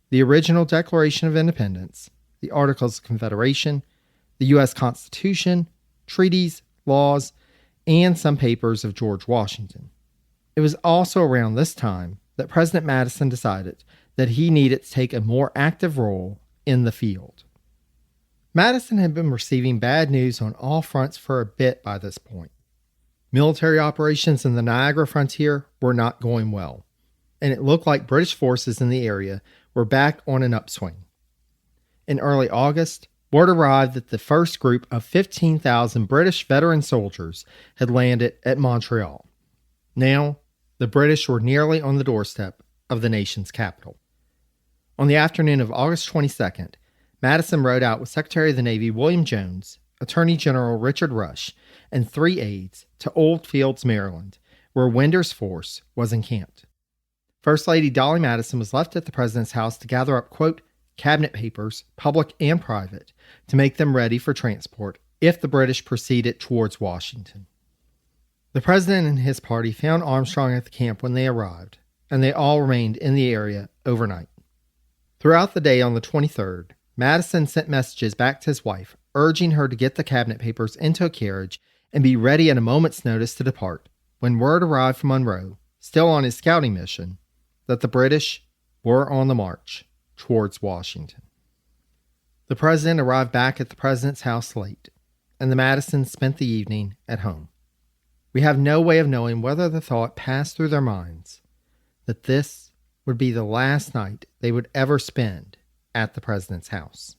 the original Declaration of Independence, the Articles of Confederation, the U.S. Constitution, treaties, laws, and some papers of George Washington. It was also around this time that President Madison decided that he needed to take a more active role in the field. Madison had been receiving bad news on all fronts for a bit by this point. Military operations in the Niagara frontier were not going well, and it looked like British forces in the area were back on an upswing. In early August, word arrived that the first group of 15,000 British veteran soldiers had landed at Montreal. Now, the British were nearly on the doorstep of the nation's capital. On the afternoon of August 22nd, Madison rode out with Secretary of the Navy William Jones, Attorney General Richard Rush, and 3 aides to Old Fields, Maryland, where Winder's force was encamped. First Lady Dolly Madison was left at the President's house to gather up, quote, cabinet papers, public and private, to make them ready for transport if the British proceeded towards Washington. The President and his party found Armstrong at the camp when they arrived, and they all remained in the area overnight. Throughout the day on the 23rd, Madison sent messages back to his wife, urging her to get the cabinet papers into a carriage and be ready at a moment's notice to depart, when word arrived from Monroe, still on his scouting mission, that the British were on the march towards Washington. The President arrived back at the President's house late, and the Madisons spent the evening at home. We have no way of knowing whether the thought passed through their minds that this would be the last night they would ever spend at the President's house.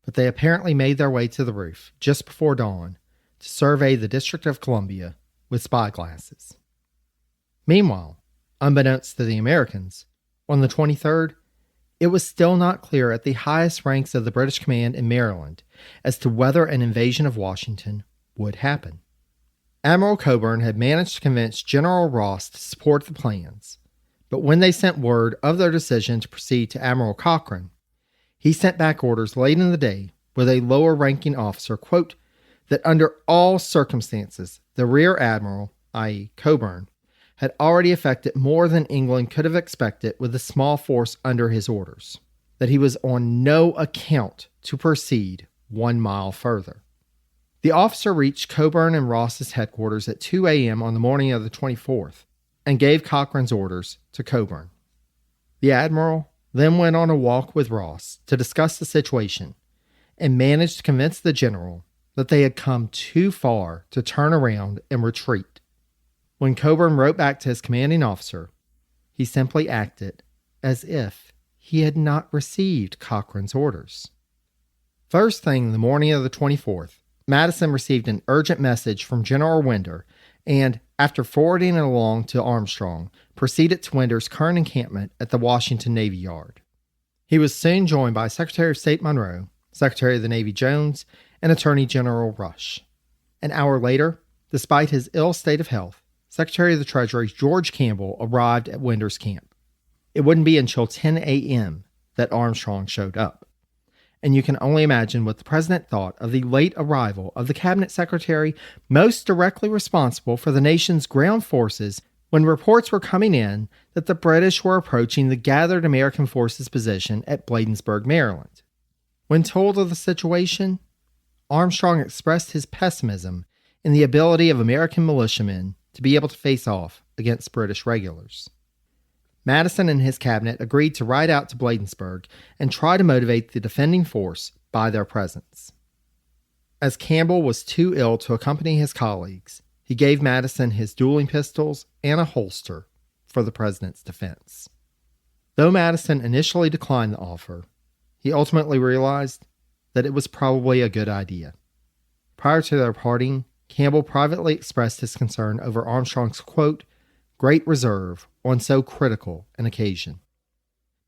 But they apparently made their way to the roof just before dawn to survey the District of Columbia with spyglasses. Meanwhile, unbeknownst to the Americans, on the 23rd, it was still not clear at the highest ranks of the British command in Maryland as to whether an invasion of Washington would happen. Admiral Cockburn had managed to convince General Ross to support the plans, but when they sent word of their decision to proceed to Admiral Cochrane, he sent back orders late in the day with a lower-ranking officer, quote, that under all circumstances, the Rear Admiral, i.e. Cockburn, had already effected more than England could have expected with the small force under his orders, that he was on no account to proceed 1 mile further. The officer reached Cockburn and Ross's headquarters at 2 a.m. on the morning of the 24th and gave Cochrane's orders to Cockburn. The Admiral then went on a walk with Ross to discuss the situation and managed to convince the general that they had come too far to turn around and retreat. When Cockburn wrote back to his commanding officer, he simply acted as if he had not received Cochrane's orders. First thing the morning of the 24th, Madison received an urgent message from General Winder and, after forwarding it along to Armstrong, proceeded to Winder's current encampment at the Washington Navy Yard. He was soon joined by Secretary of State Monroe, Secretary of the Navy Jones, and Attorney General Rush. An hour later, despite his ill state of health, Secretary of the Treasury George Campbell arrived at Winder's camp. It wouldn't be until 10 a.m. that Armstrong showed up. And you can only imagine what the president thought of the late arrival of the cabinet secretary most directly responsible for the nation's ground forces when reports were coming in that the British were approaching the gathered American forces position at Bladensburg, Maryland. When told of the situation, Armstrong expressed his pessimism in the ability of American militiamen to be able to face off against British regulars. Madison and his cabinet agreed to ride out to Bladensburg and try to motivate the defending force by their presence. As Campbell was too ill to accompany his colleagues, he gave Madison his dueling pistols and a holster for the president's defense. Though Madison initially declined the offer, he ultimately realized that it was probably a good idea. Prior to their parting, Campbell privately expressed his concern over Armstrong's, quote, great reserve on so critical an occasion.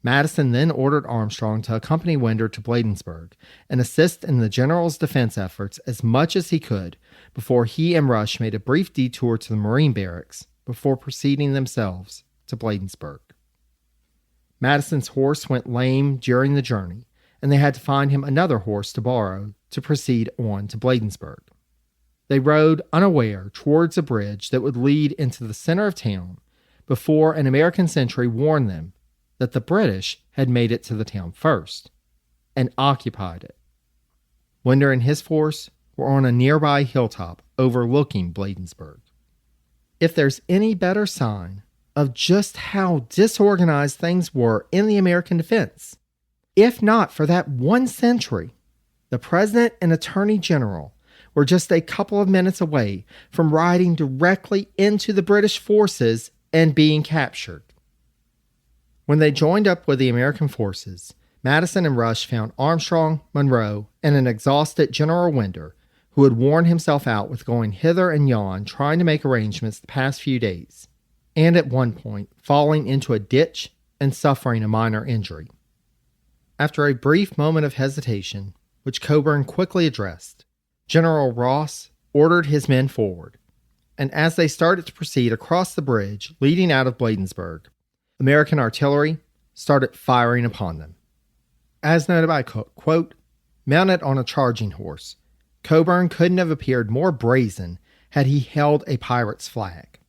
Madison then ordered Armstrong to accompany Winder to Bladensburg and assist in the general's defense efforts as much as he could before he and Rush made a brief detour to the Marine barracks before proceeding themselves to Bladensburg. Madison's horse went lame during the journey, and they had to find him another horse to borrow to proceed on to Bladensburg. They rode unaware towards a bridge that would lead into the center of town before an American sentry warned them that the British had made it to the town first and occupied it. Winder and his force were on a nearby hilltop overlooking Bladensburg. If there's any better sign of just how disorganized things were in the American defense, if not for that one sentry, the President and Attorney General were just a couple of minutes away from riding directly into the British forces and being captured. When they joined up with the American forces, Madison and Rush found Armstrong, Monroe, and an exhausted General Winder, who had worn himself out with going hither and yon trying to make arrangements the past few days, and at one point falling into a ditch and suffering a minor injury. After a brief moment of hesitation, which Coburn quickly addressed, General Ross ordered his men forward, and as they started to proceed across the bridge leading out of Bladensburg, American artillery started firing upon them. As noted by Cook, quote, mounted on a charging horse, Coburn couldn't have appeared more brazen had he held a pirate's flag.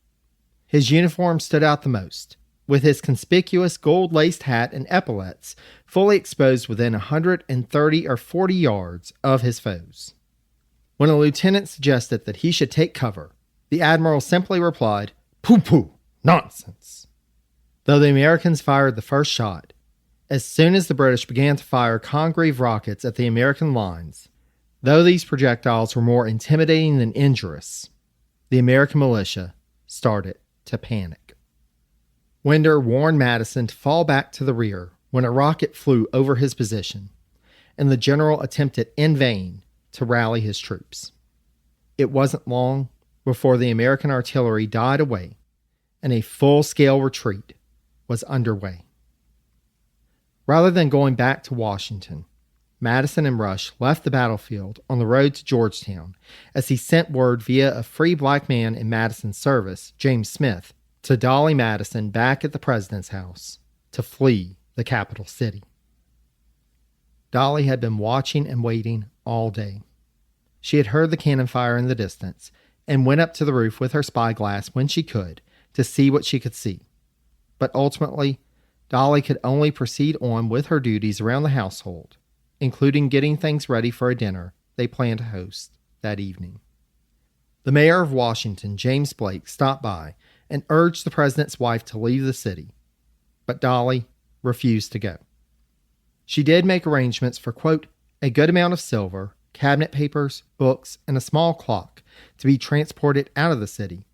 His uniform stood out the most, with his conspicuous gold-laced hat and epaulets fully exposed within 130 or 40 yards of his foes. When a lieutenant suggested that he should take cover, the admiral simply replied, "Pooh-pooh, nonsense." Though the Americans fired the first shot, as soon as the British began to fire Congreve rockets at the American lines, though these projectiles were more intimidating than injurious, the American militia started to panic. Winder warned Madison to fall back to the rear when a rocket flew over his position, and the general attempted in vain to rally his troops. It wasn't long before the American artillery died away and a full-scale retreat was underway. Rather than going back to Washington, Madison and Rush left the battlefield on the road to Georgetown as he sent word via a free black man in Madison's service, James Smith, to Dolly Madison back at the president's house to flee the capital city. Dolly had been watching and waiting all day. She had heard the cannon fire in the distance and went up to the roof with her spyglass when she could to see what she could see. But ultimately, Dolly could only proceed on with her duties around the household, including getting things ready for a dinner they planned to host that evening. The mayor of Washington, James Blake, stopped by and urged the president's wife to leave the city, but Dolly refused to go. She did make arrangements for, quote, a good amount of silver, cabinet papers, books, and a small clock to be transported out of the city,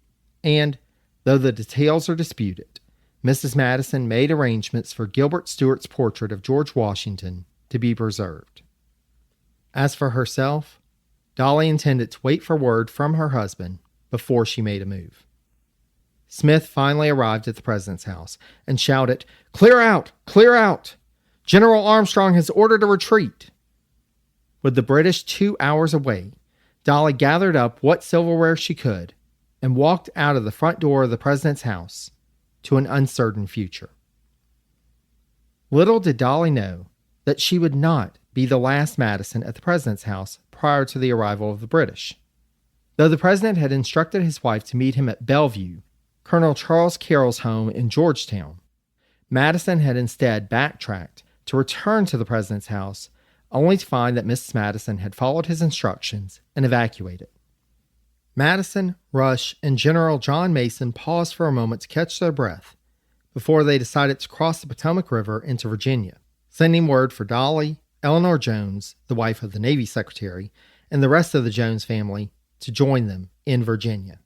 and, though the details are disputed, Mrs. Madison made arrangements for Gilbert Stuart's portrait of George Washington to be preserved. As for herself, Dolly intended to wait for word from her husband before she made a move. Smith finally arrived at the president's house and shouted, "Clear out! Clear out!" General Armstrong has ordered a retreat. With the British 2 hours away, Dolly gathered up what silverware she could and walked out of the front door of the president's house to an uncertain future. Little did Dolly know that she would not be the last Madison at the president's house prior to the arrival of the British. Though the president had instructed his wife to meet him at Bellevue, Colonel Charles Carroll's home in Georgetown, Madison had instead backtracked to return to the president's house, only to find that Mrs. Madison had followed his instructions and evacuated. Madison, Rush, and General John Mason paused for a moment to catch their breath before they decided to cross the Potomac River into Virginia, sending word for Dolly, Eleanor Jones, the wife of the Navy Secretary, and the rest of the Jones family to join them in Virginia.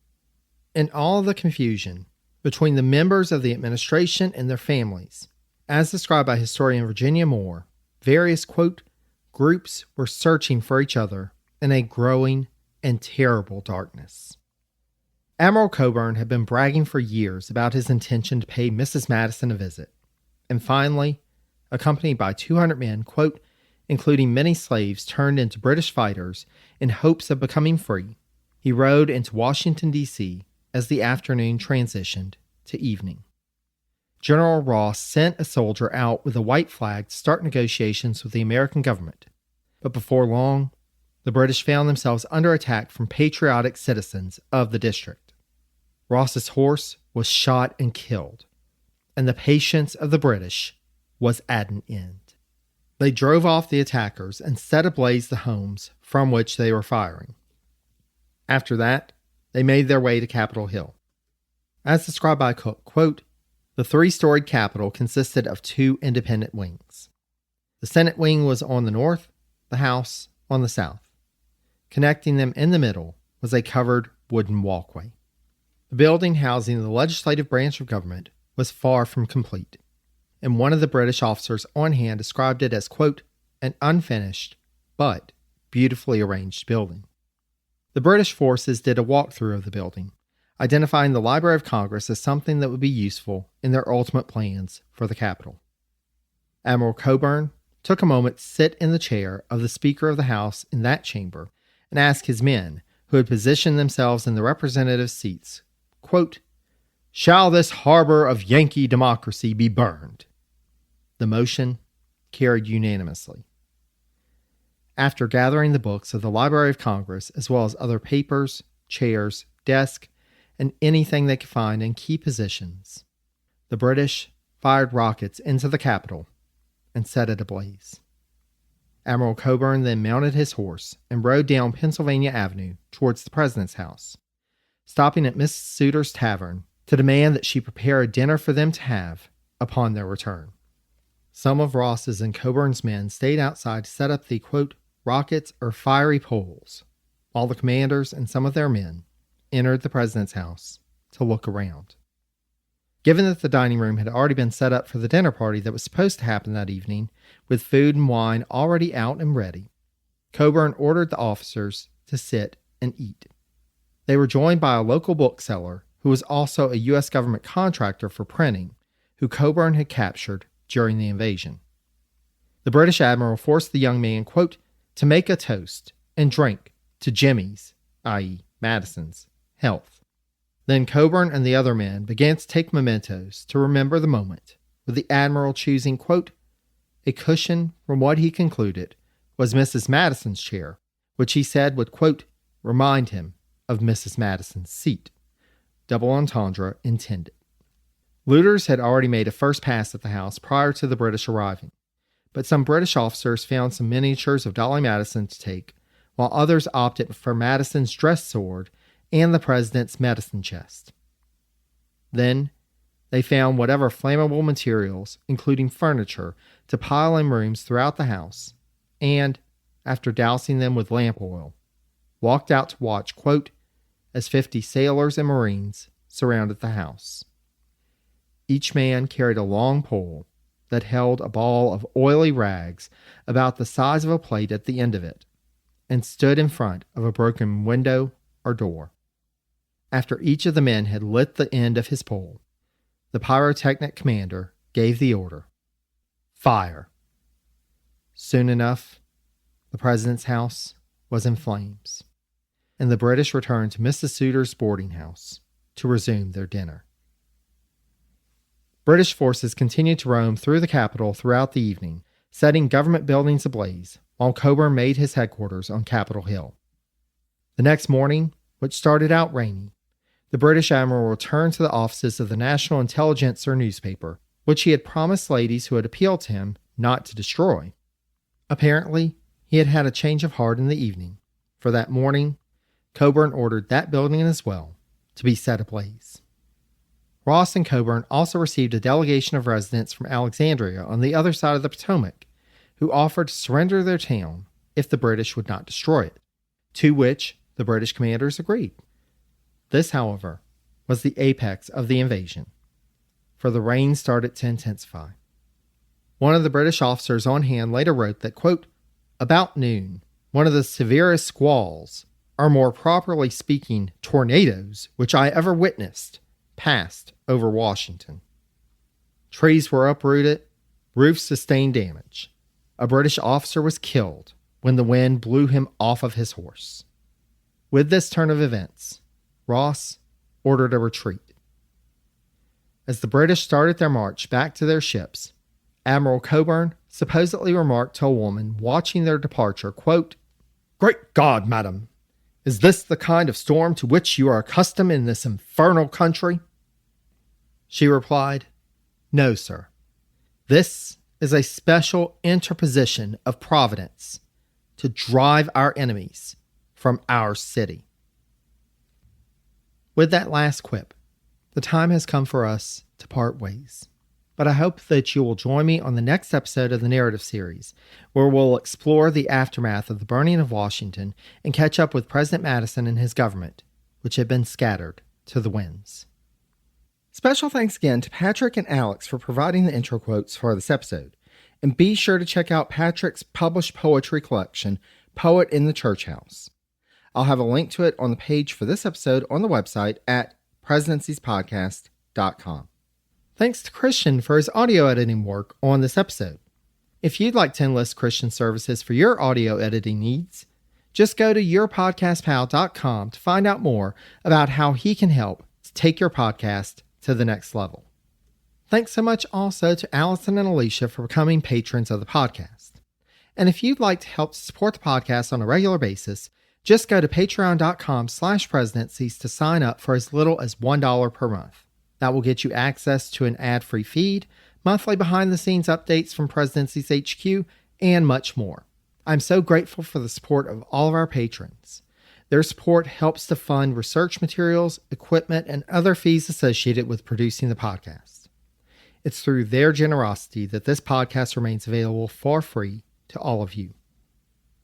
In all the confusion between the members of the administration and their families, as described by historian Virginia Moore, various, quote, groups were searching for each other in a growing and terrible darkness. Admiral Cockburn had been bragging for years about his intention to pay Mrs. Madison a visit, and finally, accompanied by 200 men, quote, including many slaves turned into British fighters in hopes of becoming free, he rode into Washington, D.C. as the afternoon transitioned to evening. General Ross sent a soldier out with a white flag to start negotiations with the American government, but before long, the British found themselves under attack from patriotic citizens of the district. Ross's horse was shot and killed, and the patience of the British was at an end. They drove off the attackers and set ablaze the homes from which they were firing. After that, they made their way to Capitol Hill. As described by Cook, quote, the three-storied Capitol consisted of two independent wings. The Senate wing was on the north, the House on the south. Connecting them in the middle was a covered wooden walkway. The building housing the legislative branch of government was far from complete, and one of the British officers on hand described it as, quote, an unfinished but beautifully arranged building. The British forces did a walkthrough of the building, identifying the Library of Congress as something that would be useful in their ultimate plans for the Capitol. Admiral Cockburn took a moment to sit in the chair of the Speaker of the House in that chamber and ask his men, who had positioned themselves in the representative seats, quote, shall this harbor of Yankee democracy be burned? The motion carried unanimously. After gathering the books of the Library of Congress, as well as other papers, chairs, desks, and anything they could find in key positions, the British fired rockets into the Capitol and set it ablaze. Admiral Cockburn then mounted his horse and rode down Pennsylvania Avenue towards the president's house, stopping at Mrs. Suter's tavern to demand that she prepare a dinner for them to have upon their return. Some of Ross's and Cockburn's men stayed outside to set up the, quote, rockets or fiery poles, while the commanders and some of their men entered the president's house to look around. Given that the dining room had already been set up for the dinner party that was supposed to happen that evening, with food and wine already out and ready, Cockburn ordered the officers to sit and eat. They were joined by a local bookseller who was also a U.S. government contractor for printing, who Cockburn had captured during the invasion. The British admiral forced the young man, quote, to make a toast and drink to Jimmy's, i.e. Madison's, health. Then Cockburn and the other men began to take mementos to remember the moment, with the admiral choosing, quote, a cushion from what he concluded was Mrs. Madison's chair, which he said would, quote, remind him of Mrs. Madison's seat. Double entendre intended. Looters had already made a first pass at the house prior to the British arriving, but some British officers found some miniatures of Dolly Madison to take, while others opted for Madison's dress sword and the president's medicine chest. Then, they found whatever flammable materials, including furniture, to pile in rooms throughout the house, and, after dousing them with lamp oil, walked out to watch, quote, as 50 sailors and Marines surrounded the house. Each man carried a long pole that held a ball of oily rags about the size of a plate at the end of it, and stood in front of a broken window or door. After each of the men had lit the end of his pole, the pyrotechnic commander gave the order, fire. Soon enough, the president's house was in flames, and the British returned to Mrs. Sutter's boarding house to resume their dinner. British forces continued to roam through the capital throughout the evening, setting government buildings ablaze, while Cockburn made his headquarters on Capitol Hill. The next morning, which started out rainy, the British admiral returned to the offices of the National Intelligencer newspaper, which he had promised ladies who had appealed to him not to destroy. Apparently, he had had a change of heart in the evening, for that morning, Cockburn ordered that building as well to be set ablaze. Ross and Cockburn also received a delegation of residents from Alexandria on the other side of the Potomac, who offered to surrender their town if the British would not destroy it, to which the British commanders agreed. This, however, was the apex of the invasion, for the rain started to intensify. One of the British officers on hand later wrote that, quote, "About noon, one of the severest squalls, or more properly speaking, tornadoes, which I ever witnessed, passed over Washington. Trees were uprooted, roofs sustained damage. A British officer was killed when the wind blew him off of his horse." With this turn of events, Ross ordered a retreat. As the British started their march back to their ships, Admiral Cockburn supposedly remarked to a woman watching their departure, quote, "Great God, madam, is this the kind of storm to which you are accustomed in this infernal country?" She replied, "No, sir. This is a special interposition of Providence to drive our enemies from our city." With that last quip, the time has come for us to part ways. But I hope that you will join me on the next episode of the narrative series, where we'll explore the aftermath of the burning of Washington and catch up with President Madison and his government, which had been scattered to the winds. Special thanks again to Patrick and Alex for providing the intro quotes for this episode. And be sure to check out Patrick's published poetry collection, Poet in the Church House. I'll have a link to it on the page for this episode on the website at presidenciespodcast.com. Thanks to Christian for his audio editing work on this episode. If you'd like to enlist Christian services for your audio editing needs, just go to yourpodcastpal.com to find out more about how he can help to take your podcast to the next level. Thanks so much also to Allison and Alicia for becoming patrons of the podcast. And if you'd like to help support the podcast on a regular basis, just go to patreon.com/presidencies to sign up for as little as $1 per month. That will get you access to an ad-free feed, monthly behind-the-scenes updates from Presidencies HQ, and much more. I'm so grateful for the support of all of our patrons. Their support helps to fund research materials, equipment, and other fees associated with producing the podcast. It's through their generosity that this podcast remains available for free to all of you.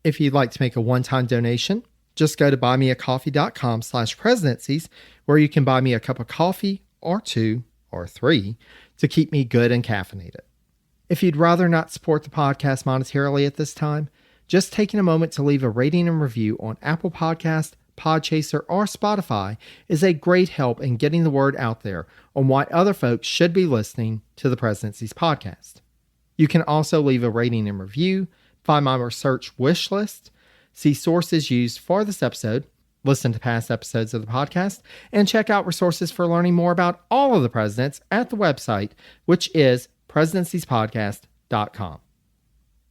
If you'd like to make a one-time donation, just go to buymeacoffee.com/presidencies, where you can buy me a cup of coffee, or 2, or 3, to keep me good and caffeinated. If you'd rather not support the podcast monetarily at this time, just taking a moment to leave a rating and review on Apple Podcast, Podchaser, or Spotify is a great help in getting the word out there on why other folks should be listening to the Presidencies podcast. You can also leave a rating and review, find my research wish list, see sources used for this episode, listen to past episodes of the podcast, and check out resources for learning more about all of the presidents at the website, which is presidenciespodcast.com.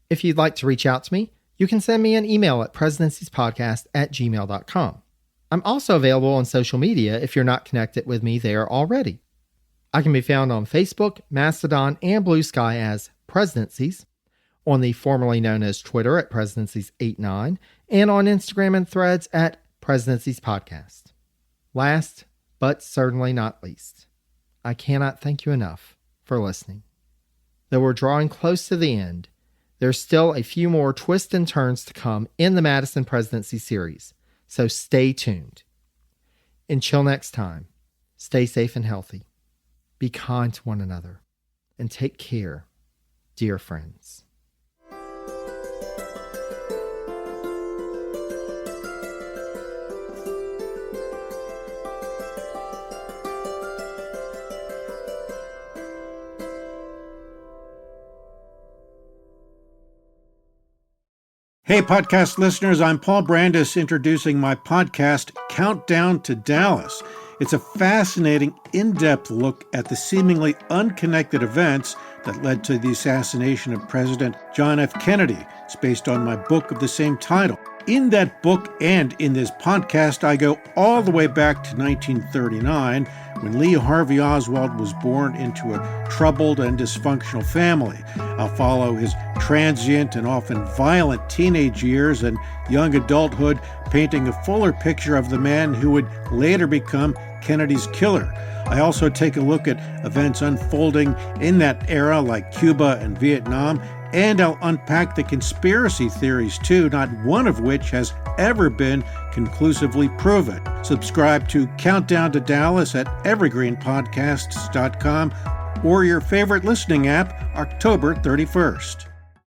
If you'd like to reach out to me, you can send me an email at presidenciespodcast@gmail.com. I'm also available on social media if you're not connected with me there already. I can be found on Facebook, Mastodon, and Blue Sky as Presidencies, on the formerly known as Twitter at Presidencies89, and on Instagram and Threads at Presidencies Podcast. Last, but certainly not least, I cannot thank you enough for listening. Though we're drawing close to the end, there's still a few more twists and turns to come in the Madison Presidency series, so stay tuned. Until next time, stay safe and healthy, be kind to one another, and take care, dear friends. Hey, podcast listeners, I'm Paul Brandis introducing my podcast, Countdown to Dallas. It's a fascinating, in-depth look at the seemingly unconnected events that led to the assassination of President John F. Kennedy. It's based on my book of the same title. In that book and in this podcast, I go all the way back to 1939, when Lee Harvey Oswald was born into a troubled and dysfunctional family. I'll follow his transient and often violent teenage years and young adulthood, painting a fuller picture of the man who would later become Kennedy's killer. I also take a look at events unfolding in that era, like Cuba and Vietnam, and I'll unpack the conspiracy theories too, not one of which has ever been conclusively proven. Subscribe to Countdown to Dallas at evergreenpodcasts.com or your favorite listening app, October 31st.